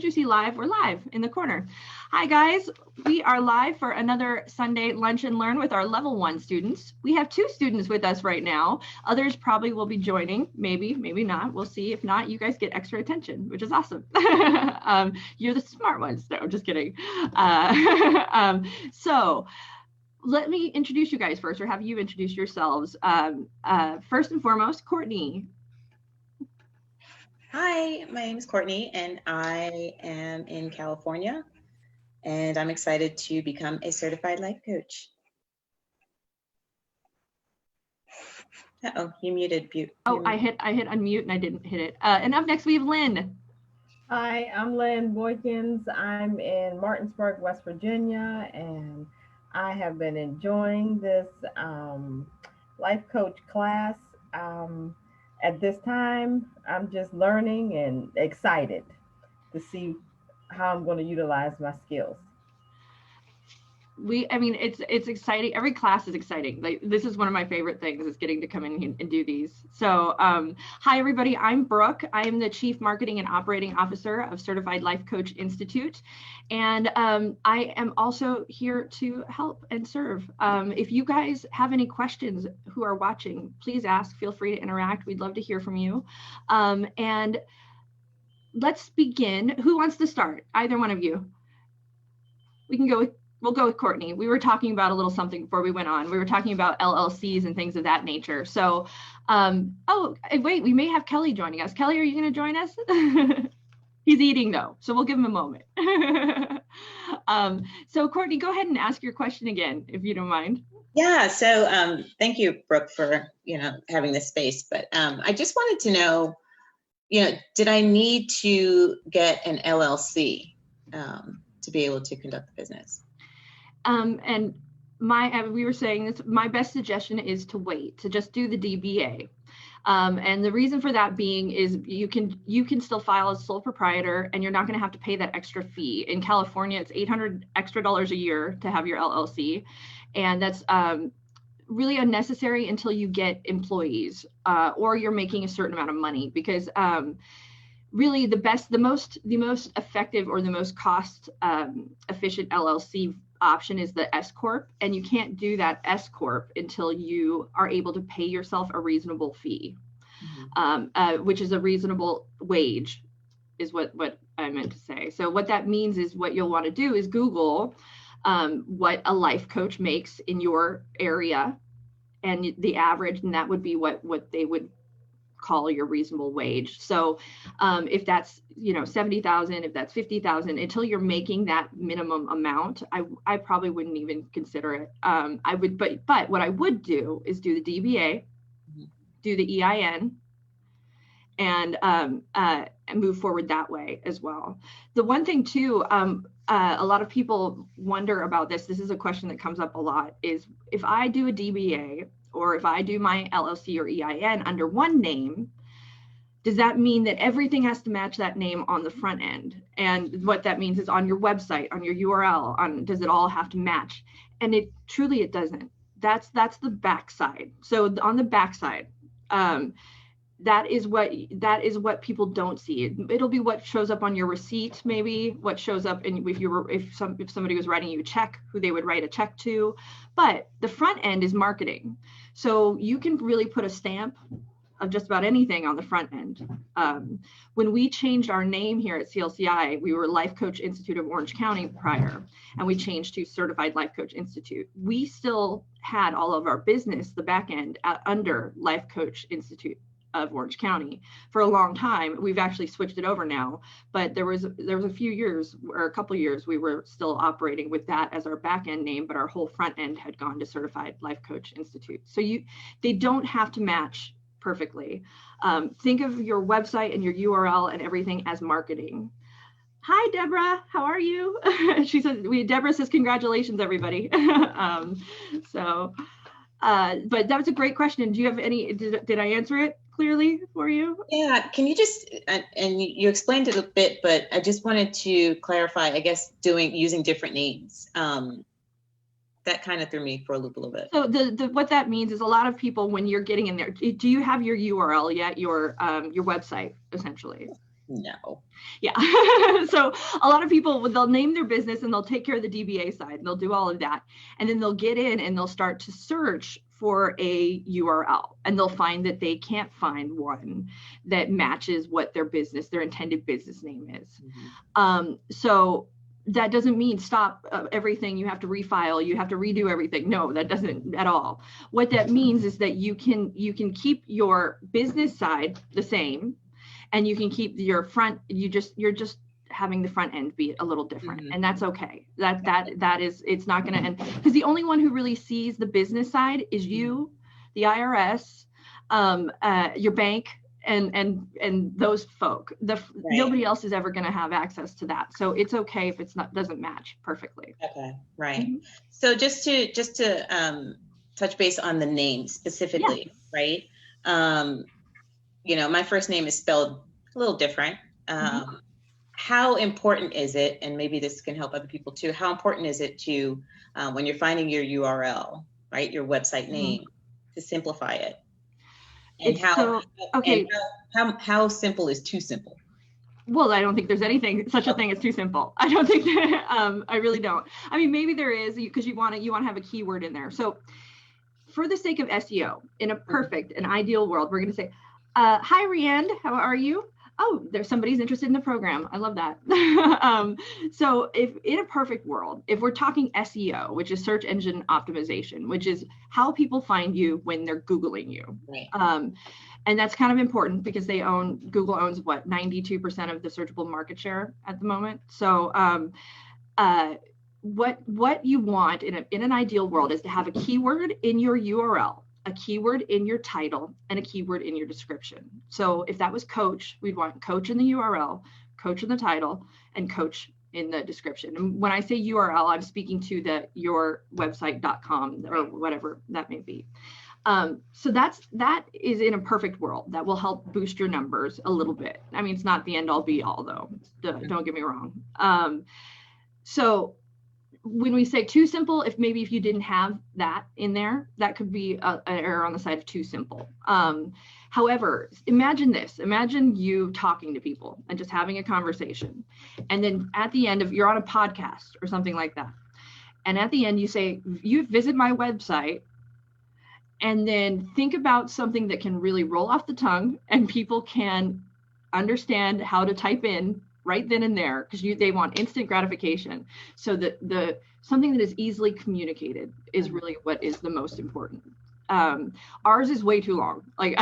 you see live, we're live in the corner. Hi guys, we are live for another Sunday Lunch and Learn with our level 1 students. We have 2 students with us right now. Others probably will be joining, maybe not. We'll see. If not, you guys get extra attention, which is awesome. You're the smart ones. No, I'm just kidding. So let me introduce you guys first, or have you introduce yourselves. First and foremost, Courtney. Hi, my name is Courtney and I am in California and I'm excited to become a certified life coach. Uh-oh, you muted. Oh, I hit unmute and I didn't hit it. And up next we have Lynn. Hi, I'm Lynn Boykins. I'm in Martinsburg, West Virginia, and I have been enjoying this life coach class. At this time, I'm just learning and excited to see how I'm going to utilize my skills. I mean, it's exciting. Every class is exciting. Like, this is one of my favorite things, is getting to come in and do these. So hi everybody, I'm Brooke. I am the Chief Marketing and Operating Officer of Certified Life Coach Institute. And I am also here to help and serve. If you guys have any questions who are watching, please ask, feel free to interact. We'd love to hear from you. And let's begin. Who wants to start? Either one of you. We'll go with Courtney. We were talking about a little something before we went on. We were talking about LLCs and things of that nature. So, oh, wait, we may have Kelly joining us. Kelly, are you going to join us? He's eating though, so we'll give him a moment. So Courtney, go ahead and ask your question again, if you don't mind. Yeah, so thank you, Brooke, for having this space. But I just wanted to know, did I need to get an LLC to be able to conduct the business? And we were saying this, my best suggestion is to wait, to just do the DBA. And the reason for that being is you can still file as sole proprietor and you're not going to have to pay that extra fee. In California, it's $800 extra a year to have your LLC. And that's really unnecessary until you get employees or you're making a certain amount of money, because really the most effective or the most cost efficient LLC option is the S Corp, and you can't do that S Corp until you are able to pay yourself a reasonable fee, which is a reasonable wage, is what I meant to say. So what that means is, what you'll want to do is Google what a life coach makes in your area and the average, and that would be what they would call your reasonable wage. So if that's 70,000, if that's 50,000, until you're making that minimum amount, I probably wouldn't even consider it. I would, but what I would do is do the DBA, do the EIN, and move forward that way as well. The one thing too, a lot of people wonder about this. This is a question that comes up a lot, is if I do a DBA, or if I do my LLC or EIN under one name, does that mean that everything has to match that name on the front end? And what that means is on your website, on your URL, does it all have to match? And it doesn't. That's the backside. So on the backside, that is what people don't see. It'll be what shows up on your receipt, maybe what shows up in if somebody was writing you a check, who they would write a check to. But the front end is marketing. So you can really put a stamp of just about anything on the front end. When we changed our name here at CLCI, we were Life Coach Institute of Orange County prior, and we changed to Certified Life Coach Institute. We still had all of our business, the back end, under Life Coach Institute of Orange County for a long time. We've actually switched it over now, but there was a few years, or a couple years, we were still operating with that as our back end name, but our whole front end had gone to Certified Life Coach Institute. So they don't have to match perfectly. Think of your website and your URL and everything as marketing. Hi, Deborah, how are you? She says, Deborah says, congratulations, everybody. But that was a great question. Do you have any, did I answer it clearly for you? Yeah, can you just, and you explained it a bit, but I just wanted to clarify, I guess, using different names. That kind of threw me for a loop a little bit. So what that means is, a lot of people, when you're getting in there, do you have your URL yet, your website, essentially? No. Yeah. So a lot of people, they'll name their business and they'll take care of the DBA side and they'll do all of that. And then they'll get in and they'll start to search for a URL and they'll find that they can't find one that matches what their intended business name is. So that doesn't mean stop everything. You have to refile, you have to redo everything. No, that doesn't at all. What that means is that you can keep your business side the same, and you can keep your front. You're just having the front end be a little different, and that's okay. That is, it's not going to end, because the only one who really sees the business side is you, the IRS, your bank, and those folk. Nobody else is ever going to have access to that, so it's okay if doesn't match perfectly. Okay, right. So just to touch base on the name specifically, right? My first name is spelled a little different. How important is it, and maybe this can help other people too, how important is it to, when you're finding your URL, right, your website name, to simplify it? And how simple is too simple? Well, I don't think there's such a thing as too simple. I don't think that, I really don't. I mean, maybe there is, because you want to have a keyword in there. So for the sake of SEO, in a perfect and ideal world, we're going to say, hi, Riand, how are you? Oh, there's somebody's interested in the program. I love that. So if in a perfect world, if we're talking SEO, which is search engine optimization, which is how people find you when they're Googling you. Right. And that's kind of important because Google owns 92% of the searchable market share at the moment. So what you want in an ideal world is to have a keyword in your URL, a keyword in your title, and a keyword in your description. So if that was coach, we'd want coach in the URL, coach in the title, and coach in the description. And when I say URL, I'm speaking to the yourwebsite.com or whatever that may be. So that is in a perfect world. That will help boost your numbers a little bit. I mean, it's not the end all be all though. Don't get me wrong. So when we say too simple, if you didn't have that in there, that could be an error on the side of too simple. However, imagine this. Imagine you talking to people and just having a conversation. And then at the end you're on a podcast or something like that. And at the end you say, you visit my website, and then think about something that can really roll off the tongue and people can understand how to type in right then and there, because they want instant gratification. So the something that is easily communicated is really what is the most important. Ours is way too long. Like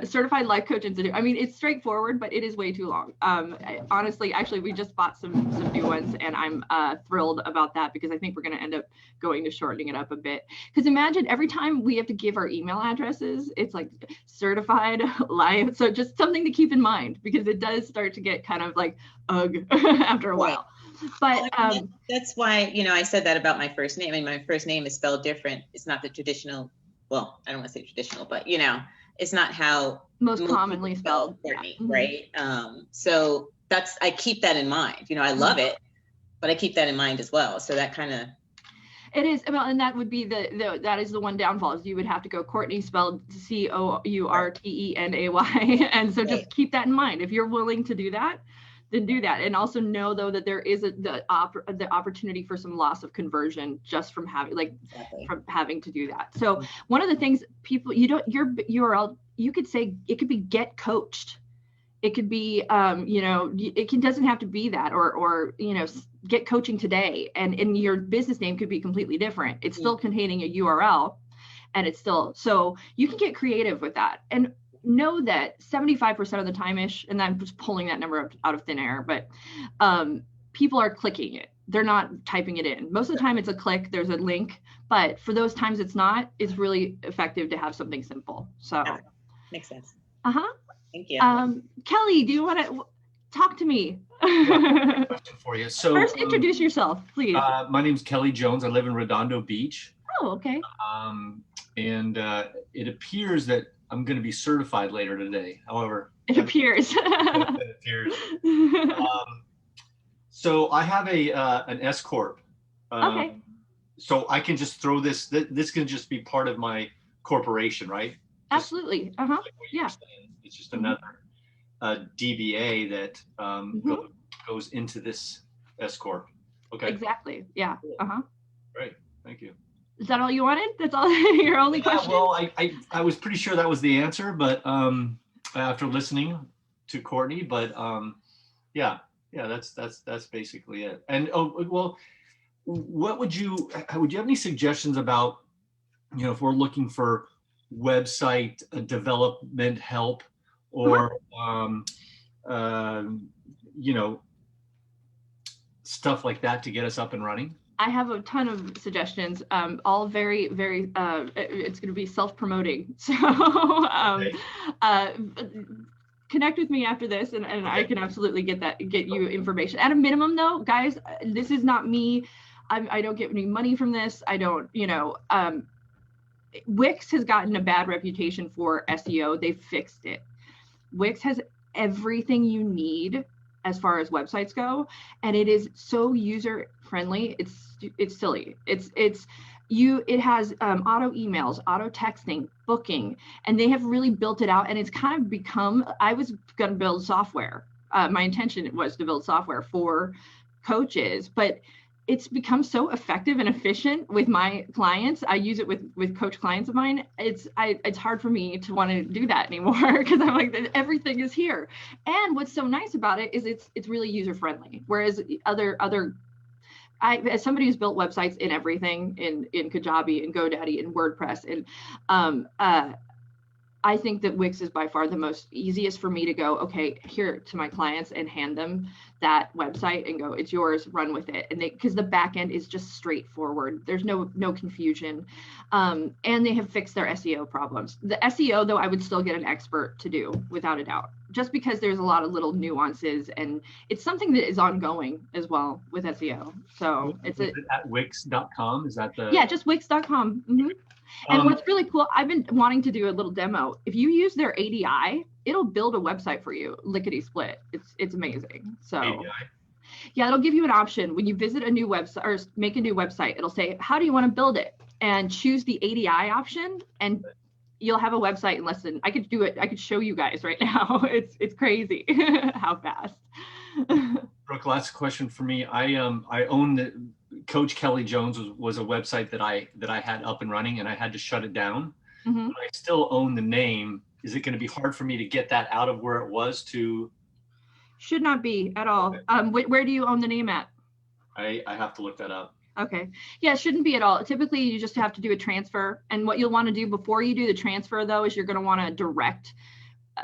Certified Life Coach Institute. I mean, it's straightforward, but it is way too long. Honestly, actually, we just bought some new ones, and I'm thrilled about that because I think we're going to end up going to shortening it up a bit. Because imagine every time we have to give our email addresses, it's like Certified Life. So just something to keep in mind, because it does start to get kind of like ugh after a while. But that's why, I said that about my first name. I mean, my first name is spelled different. It's not the traditional, well, I don't want to say traditional, but it's not how most commonly spelled Courtney, right? So I keep that in mind. I love it, but I keep that in mind as well. So that kind of. It is, and that would be that is the one downfall, is you would have to go Courtney spelled Courtenay, and so just keep that in mind. If you're willing to do that, then do that. And also know though that there is the opportunity for some loss of conversion just from having to do that. So one of the things your URL, you could say it could be get coached. It could be doesn't have to be that or get coaching today, and your business name could be completely different. It's still containing a URL, and it's still, so you can get creative with that. And know that 75% of the time-ish, and I'm just pulling that number out of thin air, but people are clicking it. They're not typing it in. Most of the time it's a click, there's a link, but for those times it's not, it's really effective to have something simple. So makes sense. Thank you. Kelly, do you want to talk to me? Yeah, question for you. So first, introduce yourself, please. My name's Kelly Jones. I live in Redondo Beach. Oh, okay. And it appears that I'm going to be certified later today. However, it appears. It appears. So I have an S corp. Okay. So I can just throw this. This can just be part of my corporation, right? Absolutely. Like yeah. It's just another. DBA that Mhm. goes into this S Corp. Okay. Exactly. Yeah. Uh-huh. Great. Thank you. Is that all you wanted? That's all your only question? Well, I was pretty sure that was the answer, but after listening to Courtney, but yeah, that's basically it. And well, what would you have any suggestions about, if we're looking for website development help or you know, stuff like that to get us up and running? I have a ton of suggestions, all very, very, it's going to be self-promoting. So connect with me after this and okay. I can absolutely get you information. At a minimum though, guys, this is not me. I don't get any money from this. I don't, Wix has gotten a bad reputation for SEO. They've fixed it. Wix has everything you need as far as websites go, and it is so user friendly. It's silly. It has auto emails, auto texting, booking, and they have really built it out. And it's kind of become. I was going to build software. My intention was to build software for coaches, but it's become so effective and efficient with my clients. I use it with coach clients of mine. It's hard for me to want to do that anymore because I'm like, everything is here. And what's so nice about it is it's really user friendly. Whereas as somebody who's built websites in everything in Kajabi and GoDaddy and WordPress, and I think that Wix is by far the most easiest for me to go, okay, here to my clients and hand them that website and go, it's yours, run with it. And because the back end is just straightforward. There's no confusion. And they have fixed their SEO problems. The SEO, though, I would still get an expert to do without a doubt, just because there's a lot of little nuances and it's something that is ongoing as well with SEO. So it's at wix.com. Is that the? Yeah, just wix.com. Mm-hmm. And what's really cool, I've been wanting to do a little demo. If you use their ADI, it'll build a website for you, lickety split. It's amazing. So ADI. Yeah, it'll give you an option when you visit a new website or make a new website. It'll say, how do you want to build it? And choose the ADI option, and you'll have a website in less than. I could do it. I could show you guys right now. It's crazy how fast. Brooke, last question for me. I own the Coach Kelly Jones was a website that I had up and running, and I had to shut it down. Mm-hmm. But I still own the name. Is it going to be hard for me to get that out of where it was to? Should not be at all. Okay. Where do you own the name at? I have to look that up. Okay. Yeah, it shouldn't be at all. Typically, you just have to do a transfer. And what you'll want to do before you do the transfer, though, is you're going to want to direct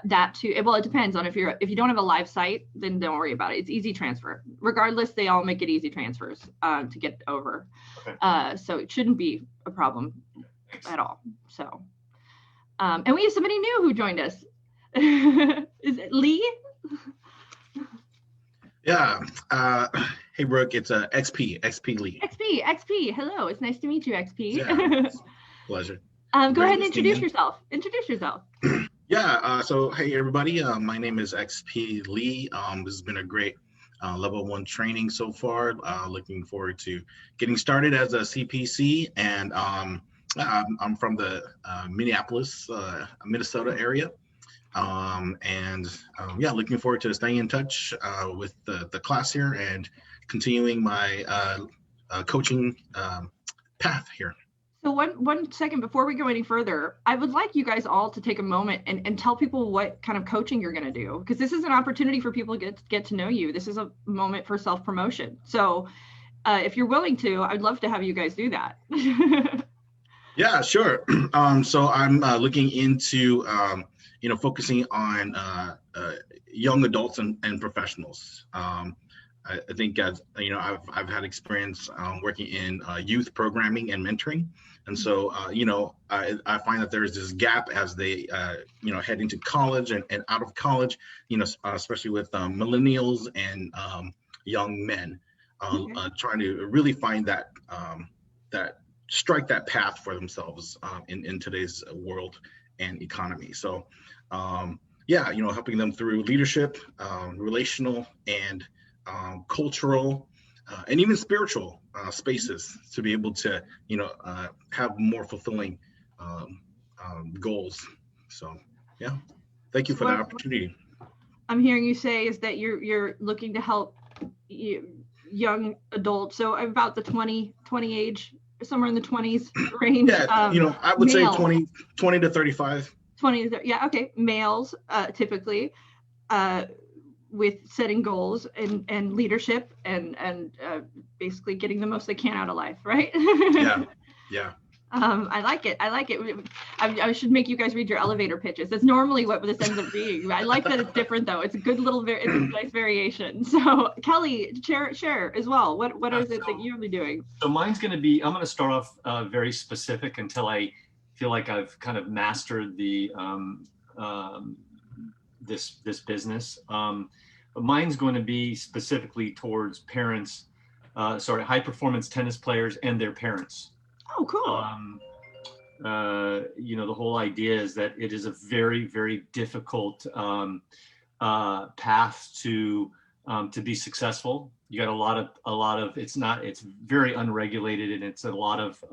that to, well, it depends on if you don't have a live site, then don't worry about it. It's easy transfer. Regardless, they all make it easy transfers to get over. Okay. So it shouldn't be a problem at all. So, and we have somebody new who joined us. Is it Lee? Yeah. Hey, Brooke, it's XP Lee. XP. Hello. It's nice to meet you, XP. Yeah, pleasure. Go ahead and introduce yourself. Yeah, so hey everybody, my name is XP Lee. This has been a great level 1 training so far. Looking forward to getting started as a CPC, and I'm from the Minneapolis, Minnesota area. Yeah, looking forward to staying in touch with the class here and continuing my coaching path here. So one second before we go any further, I would like you guys all to take a moment and tell people what kind of coaching you're going to do, because this is an opportunity for people to get to know you. This is a moment for self-promotion. So if you're willing to, I'd love to have you guys do that. Yeah, sure. So I'm looking into, focusing on young adults and professionals. I think, as I've had experience working in youth programming and mentoring. And so, I find that there's this gap as they, head into college and out of college, especially with millennials and young men, trying to really find that strike that path for themselves in today's world and economy. So, helping them through leadership, relational, and cultural, and even spiritual spaces to be able to, have more fulfilling goals. So, yeah, thank you for that opportunity. I'm hearing you say is that you're looking to help young adults, so about the 20 age, somewhere in the 20s range. Yeah, I would say male. 20 to 35. 20 to, yeah, okay, males typically, with setting goals and leadership and basically getting the most they can out of life, right? Yeah. I like it. I should make you guys read your elevator pitches. That's normally what this ends up being. I like that it's different though. It's a good little, it's a nice variation. So Kelly, share as well. What is it that you'll be doing? So mine's going to be, I'm going to start off very specific until I feel like I've kind of mastered the this business. But mine's going to be specifically towards parents, high performance tennis players and their parents. Oh, cool. The whole idea is that it is a very, very difficult path to be successful. You got a lot of, it's very unregulated, and it's a lot of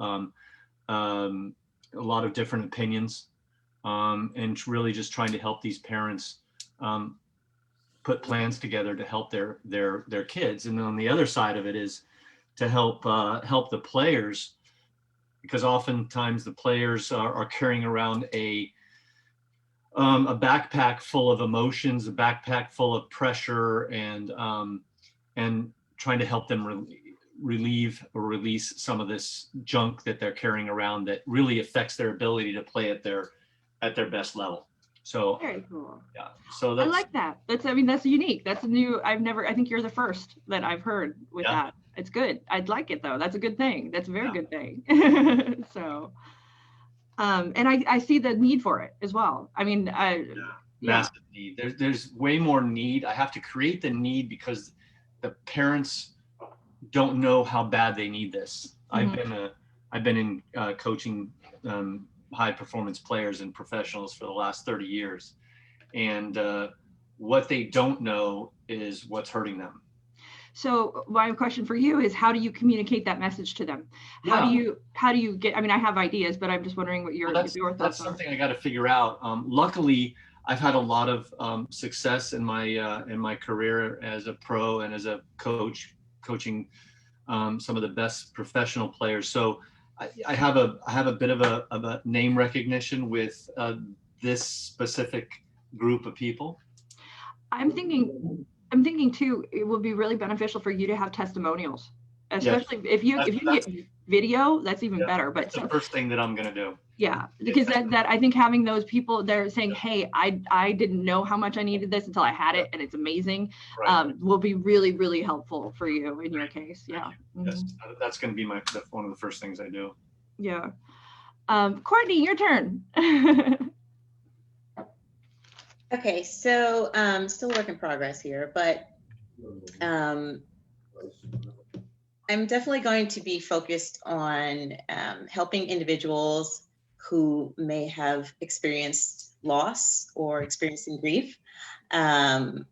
different opinions, and really just trying to help these parents put plans together to help their kids. And then on the other side of it is to help the players, because oftentimes the players are carrying around a backpack full of emotions, a backpack full of pressure, and trying to help them relieve or release some of this junk that they're carrying around that really affects their ability to play at their best level. So very cool. Yeah. So I like that. That's unique. That's a new, I think you're the first that I've heard with that. It's good. I'd like it though. That's a good thing. That's a very good thing. So, and I see the need for it as well. I mean, massive need. There's way more need. I have to create the need because the parents don't know how bad they need this. Mm-hmm. I've been in coaching high performance players and professionals for the last 30 years. And what they don't know is what's hurting them. So my question for you is, how do you communicate that message to them? How do you get, I mean, I have ideas, but I'm just wondering what your thoughts are. That's something I got to figure out. Luckily, I've had a lot of success in my career as a pro and as a coach, coaching some of the best professional players. So I have a bit of a name recognition with this specific group of people. I'm thinking too, it would be really beneficial for you to have testimonials, especially if you get video, that's even better. But that's the first thing that I'm going to do. Yeah, because that I think having those people they're saying, hey, I didn't know how much I needed this until I had it, and it's amazing, will be really, really helpful for you in your case. Yeah. Yes, that's going to be one of the first things I do. Yeah. Courtney, your turn. Okay, so still work in progress here, but I'm definitely going to be focused on helping individuals who may have experienced loss or experiencing grief. And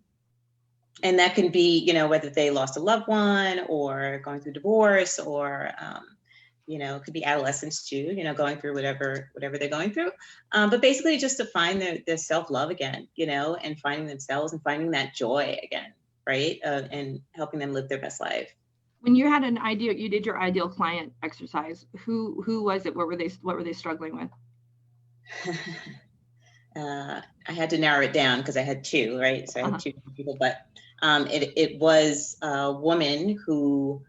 that can be, whether they lost a loved one or going through divorce or, it could be adolescents too, going through whatever they're going through. But basically just to find their self-love again, and finding themselves and finding that joy again, right? And helping them live their best life. When you had you did your ideal client exercise, who was it? What were they struggling with? I had to narrow it down because I had two, right? So I had two people, but it was a woman who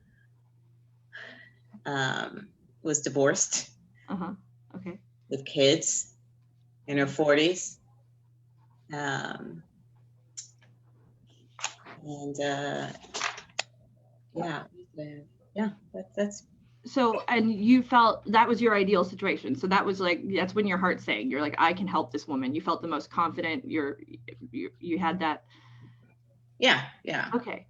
was divorced, okay, with kids in her 40s, that's so. And you felt that was your ideal situation, so that was that's when your heart's saying, you're like, I can help this woman. You felt the most confident. You had that. Yeah. Okay.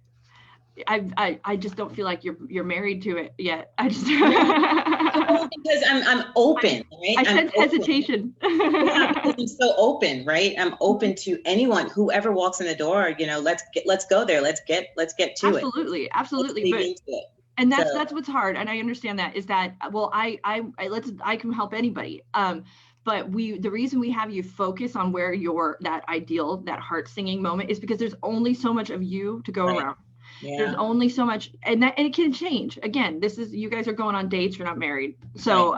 I just don't feel like you're married to it yet. I just because I'm open, right? I sense hesitation. Because I'm so open, right? I'm open to anyone, whoever walks in the door. Let's go there. Let's get to it. Absolutely. And that's what's hard, and I understand that is that, well, I can help anybody. But the reason we have you focus on where that ideal, that heart singing moment is because there's only so much of you to go around. There's only so much, and it can change. Again, you guys are going on dates, you're not married. So,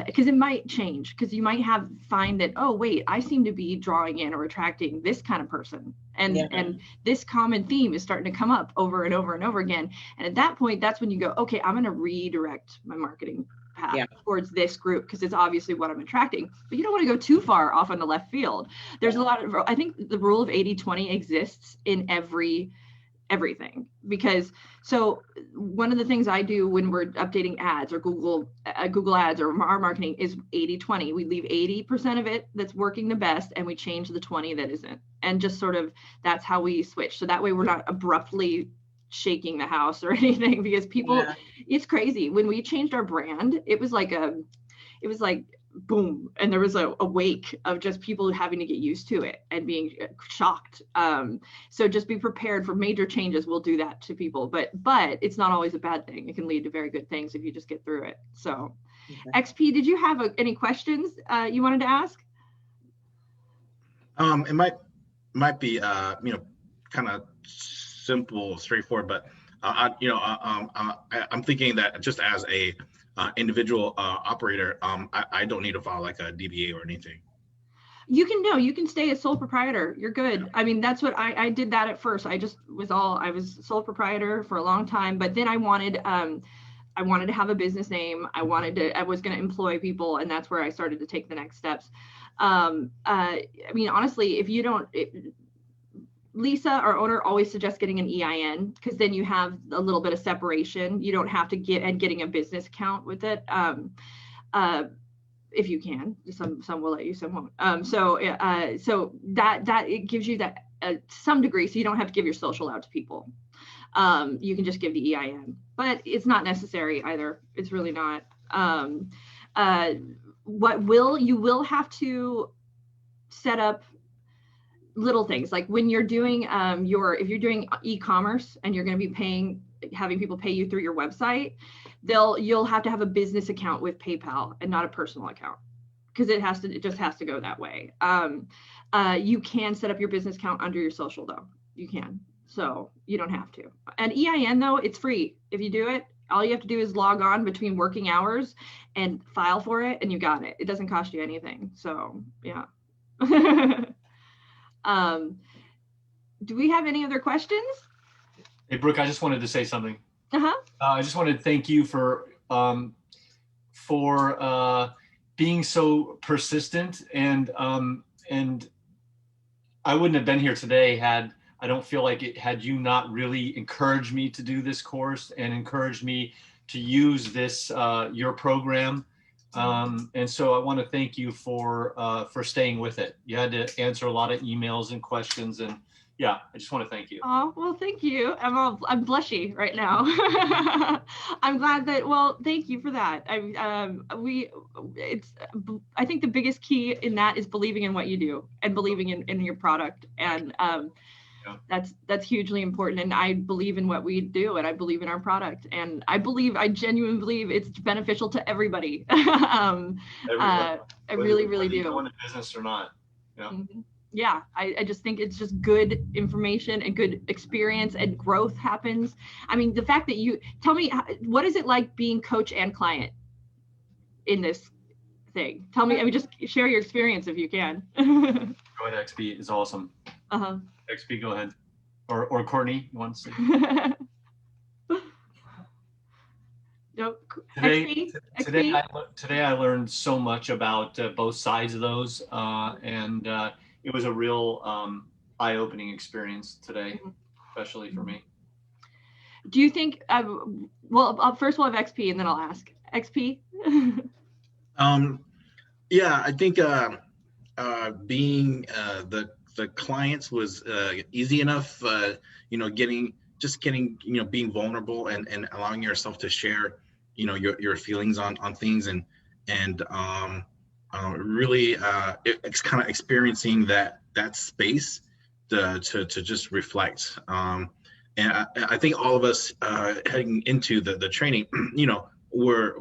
because it might change, because you might find that, oh, wait, I seem to be drawing in or attracting this kind of person. And this common theme is starting to come up over and over and over again. And at that point, that's when you go, okay, I'm going to redirect my marketing path towards this group, because it's obviously what I'm attracting. But you don't want to go too far off on the left field. There's a lot of, I think the rule of 80-20 exists in everything, because so one of the things I do when we're updating ads or Google ads or our marketing is 80-20. We leave 80% of it that's working the best, and we change the 20 that isn't, and just sort of that's how we switch. So that way we're not abruptly shaking the house or anything, because people, it's crazy. When we changed our brand, it was like boom, and there was a wake of just people having to get used to it and being shocked. So just be prepared for major changes. We'll do that to people, but it's not always a bad thing. It can lead to very good things if you just get through it. So XP, did you have any questions you wanted to ask? It might be kind of simple, straightforward, but I'm thinking that just as a individual operator, I don't need to file like a DBA or anything. You can stay a sole proprietor. You're good. I mean, that's what I did that at first. I was sole proprietor for a long time, but then I wanted to have a business name. I was going to employ people, and that's where I started to take the next steps. I mean, honestly, if you don't, Lisa, our owner, always suggests getting an EIN, because then you have a little bit of separation. You don't have to getting a business account with it. If you can, some will let you, some won't. So that it gives you that some degree, so you don't have to give your social out to people. You can just give the EIN, but it's not necessary either. It's really not. You will have to set up little things, like when you're doing if you're doing e-commerce and you're going to be having people pay you through your website, you'll have to have a business account with PayPal and not a personal account, because it just has to go that way. You can set up your business account under your social though. You can, so you don't have to. And EIN though, it's free. If you do it, all you have to do is log on between working hours and file for it, and you got it. It doesn't cost you anything. So yeah. Do we have any other questions? Hey, Brooke, I just wanted to say something. I just wanted to thank you for being so persistent, and I wouldn't have been here today I don't feel like had you not really encouraged me to do this course and encouraged me to use this your program. And so I want to thank you for staying with it. You had to answer a lot of emails and questions, and yeah, I just want to thank you. Oh, well, thank you. I'm blushy right now. I'm glad that, thank you for that. I think the biggest key in that is believing in what you do and believing in your product. And that's hugely important. And I believe in what we do, and I believe in our product, and I genuinely believe it's beneficial to everybody. I really, really do. Going to business or not. Yeah. Mm-hmm. Yeah, I just think it's just good information and good experience, and growth happens. I mean, the fact that tell me, what is it like being coach and client in this thing? Tell me, just share your experience if you can. Go ahead, XP is awesome. XP, go ahead. Or Courtney, you want to say? No, today I learned so much about both sides of those, and it was a real eye-opening experience today, especially for me. Do you think, first we'll have XP and then I'll ask. XP? Yeah, I think being the clients was easy enough, getting, being vulnerable and allowing yourself to share, your feelings on things, and really it's kind of experiencing that space to just reflect. And I think all of us heading into the training, we're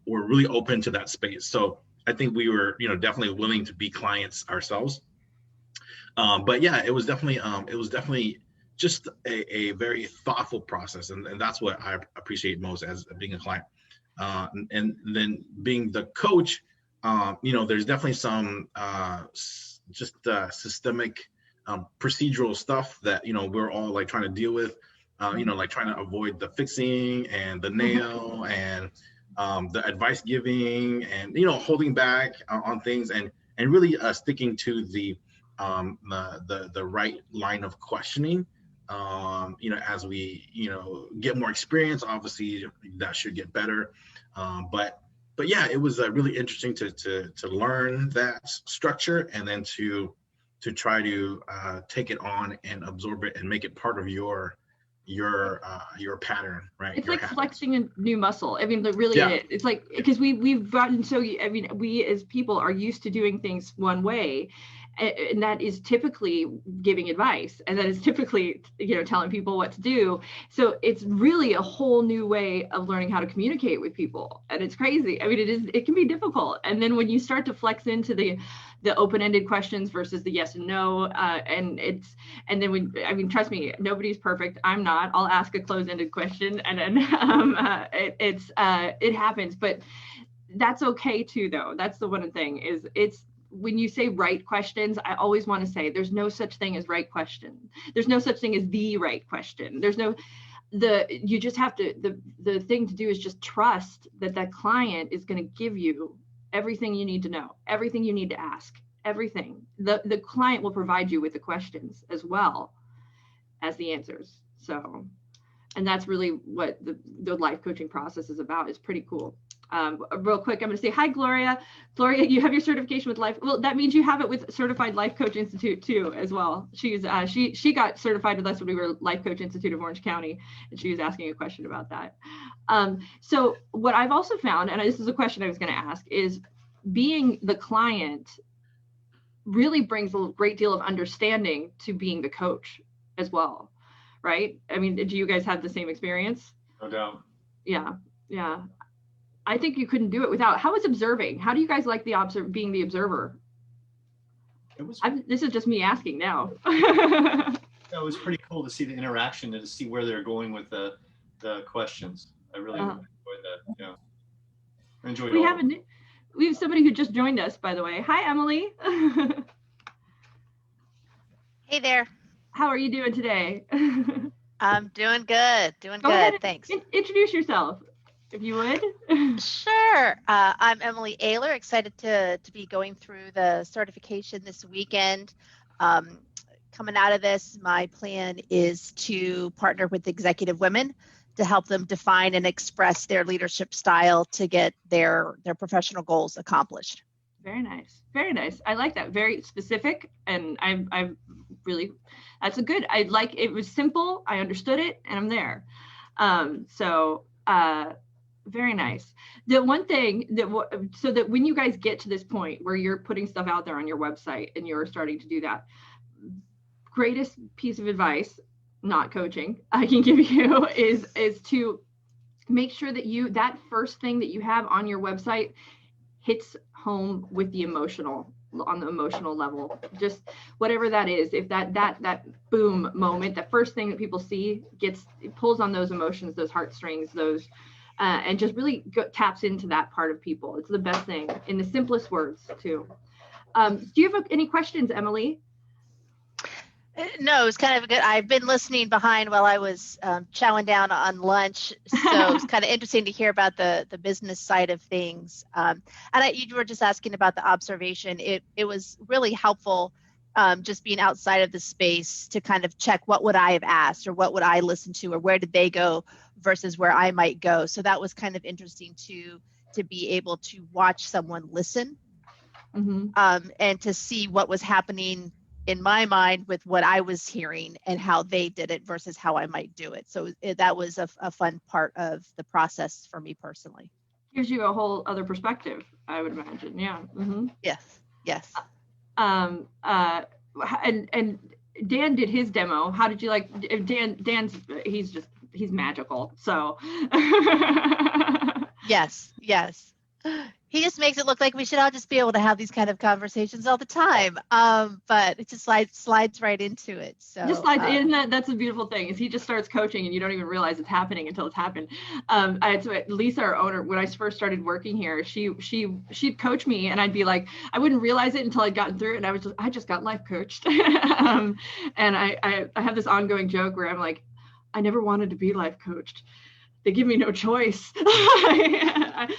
really open to that space. So I think we were, definitely willing to be clients ourselves. But yeah, it was definitely just a very thoughtful process, and that's what I appreciate most as being a client. And then being the coach, there's definitely some systemic procedural stuff that we're all like trying to deal with, like trying to avoid the fixing and the nail and the advice giving and holding back on things and really sticking to the right line of questioning. As we get more experience, obviously that should get better. But yeah, it was really interesting to learn that structure and then to try to take it on and absorb it and make it part of your pattern, right? It's your like habits. flexing a new muscle. I mean, really, Yeah. it's like, because we've gotten so, I mean, we as people are used to doing things one way, and that is typically giving advice, and that is typically, telling people what to do. So it's really a whole new way of learning how to communicate with people, and it's crazy. I mean, it can be difficult. And then when you start to flex into the open-ended questions versus the yes and no, and then trust me, nobody's perfect. I'm not. I'll ask a closed-ended question, and then it happens, but that's okay too, though. That's the one thing is it's. When you say right questions, I always want to say there's no such thing as right question. There's no such thing as the right question. You just have to, the thing to do is just trust that client is going to give you everything you need to know, everything you need to ask, everything. The client will provide you with the questions as well as the answers. So, and that's really what the life coaching process is about. It's pretty cool. Real quick, I'm going to say, hi, Gloria. Gloria, you have your certification with Life. Well, that means you have it with Certified Life Coach Institute too, as well. She's she got certified with us when we were Life Coach Institute of Orange County, and she was asking a question about that. So what I've also found, and this is a question I was going to ask, is being the client really brings a great deal of understanding to being the coach as well, right? I mean, do you guys have the same experience? No doubt. Yeah. I think you couldn't do it without. How was observing? How do you guys like being the observer? This is just me asking now. It was pretty cool to see the interaction and to see where they're going with the questions. I really enjoyed that. Yeah, I enjoyed it. We have somebody who just joined us, by the way. Hi, Emily. Hey there. How are you doing today? I'm doing good. Go ahead, thanks. Introduce yourself, if you would. Sure. I'm Emily Ayler, excited to be going through the certification this weekend. Coming out of this, my plan is to partner with executive women to help them define and express their leadership style to get their professional goals accomplished. Very nice. Very nice. I like that. Very specific. And I really, that's a good, it was simple. I understood it and I'm there. Very nice. The one thing so that when you guys get to this point where you're putting stuff out there on your website and you're starting to do that, greatest piece of advice, not coaching, I can give you is to make sure that that first thing that you have on your website hits home with on the emotional level, just whatever that is. If that boom moment, the first thing that people see it pulls on those emotions, those heartstrings, those and just really taps into that part of people. It's the best thing in the simplest words too. Do you have any questions, Emily? No, it's kind of good. I've been listening behind while I was chowing down on lunch, so it's kind of interesting to hear about the business side of things. You were just asking about the observation. It was really helpful just being outside of the space to kind of check what would I have asked or what would I listen to or where did they go versus where I might go. So that was kind of interesting to be able to watch someone listen and to see what was happening in my mind with what I was hearing and how they did it versus how I might do it. So that was a fun part of the process for me personally. Gives you a whole other perspective, I would imagine. Yeah. Mm-hmm. Yes. And Dan did his demo. How did you like Dan's he's magical. So Yes. He just makes it look like we should all just be able to have these kind of conversations all the time. But it just slides right into it. So just slides in. That's a beautiful thing is he just starts coaching and you don't even realize it's happening until it's happened. So Lisa, our owner, when I first started working here, she'd coach me and I'd be like, I wouldn't realize it until I'd gotten through it. And I just got life coached. And I have this ongoing joke where I'm like, I never wanted to be life coached. They give me no choice. I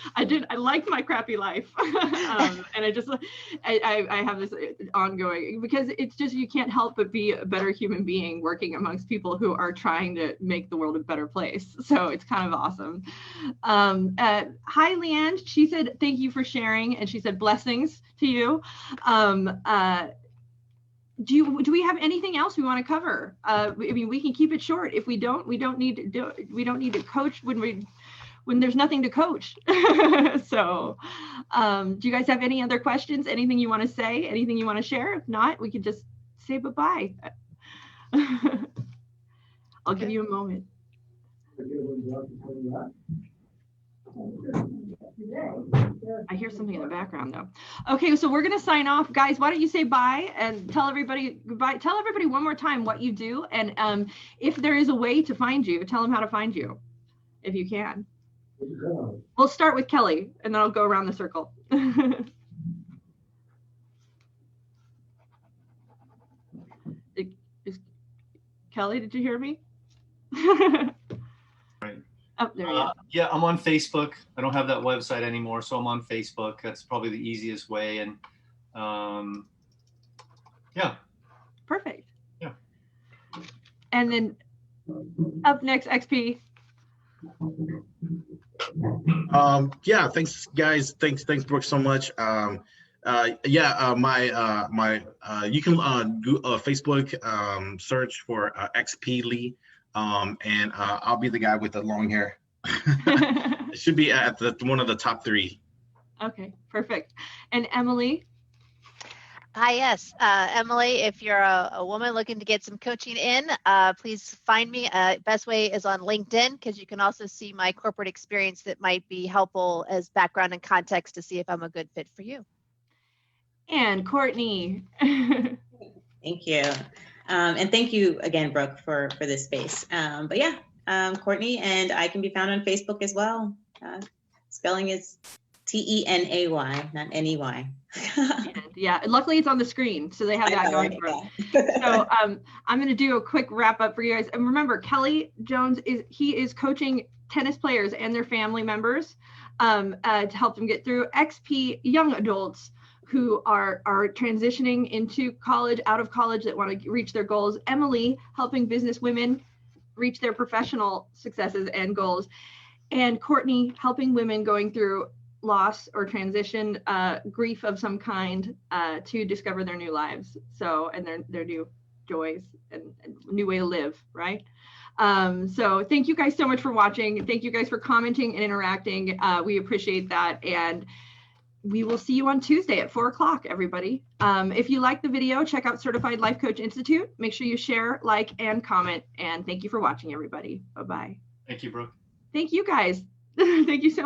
liked my crappy life. And I have this ongoing, because it's just, you can't help but be a better human being working amongst people who are trying to make the world a better place. So it's kind of awesome. Hi, Leanne. She said, thank you for sharing. And she said, blessings to you. Do we have anything else we want to cover? I mean, we can keep it short. If we don't need to coach when there's nothing to coach. So, do you guys have any other questions? Anything you want to say? Anything you want to share? If not, we can just say bye-bye. I'll give you a moment. I hear something in the background though. Okay, so we're gonna sign off, guys. Why don't you say bye and tell everybody goodbye? Tell everybody one more time what you do, and if there is a way to find you, tell them how to find you, if you can. We'll start with Kelly, and then I'll go around the circle. Kelly, did you hear me? Right. Oh, there you go. Yeah, I'm on Facebook. I don't have that website anymore, so I'm on Facebook. That's probably the easiest way. And yeah. Perfect. Yeah. And then up next, XP. Yeah, thanks guys. Thanks Brooke so much. You can Facebook search for XP Lee. And I'll be the guy with the long hair. It should be at one of the top 3. Okay, perfect. And Emily? Hi, yes. Emily, if you're a woman looking to get some coaching in, please find me. Best way is on LinkedIn, because you can also see my corporate experience that might be helpful as background and context to see if I'm a good fit for you. And Courtney. Thank you. And thank you again, Brooke, for this space. But yeah, Courtney, and I can be found on Facebook as well. Spelling is Tenay, not Ney. Yeah, luckily it's on the screen, so they have that going for us. So I'm going to do a quick wrap up for you guys. And remember, Kelly Jones is coaching tennis players and their family members to help them get through. XP young adults who are transitioning into college, out of college, that want to reach their goals. Emily helping business women reach their professional successes and goals. And Courtney helping women going through loss or transition, grief of some kind, to discover their new lives. So, and their new joys and new way to live, right? So thank you guys so much for watching. Thank you guys for commenting and interacting. We appreciate that. And we will see you on Tuesday at 4 o'clock, everybody. If you like the video, check out Certified Life Coach Institute. Make sure you share, like, and comment. And thank you for watching, everybody. Bye-bye. Thank you, Brooke. Thank you, guys. Thank you so much.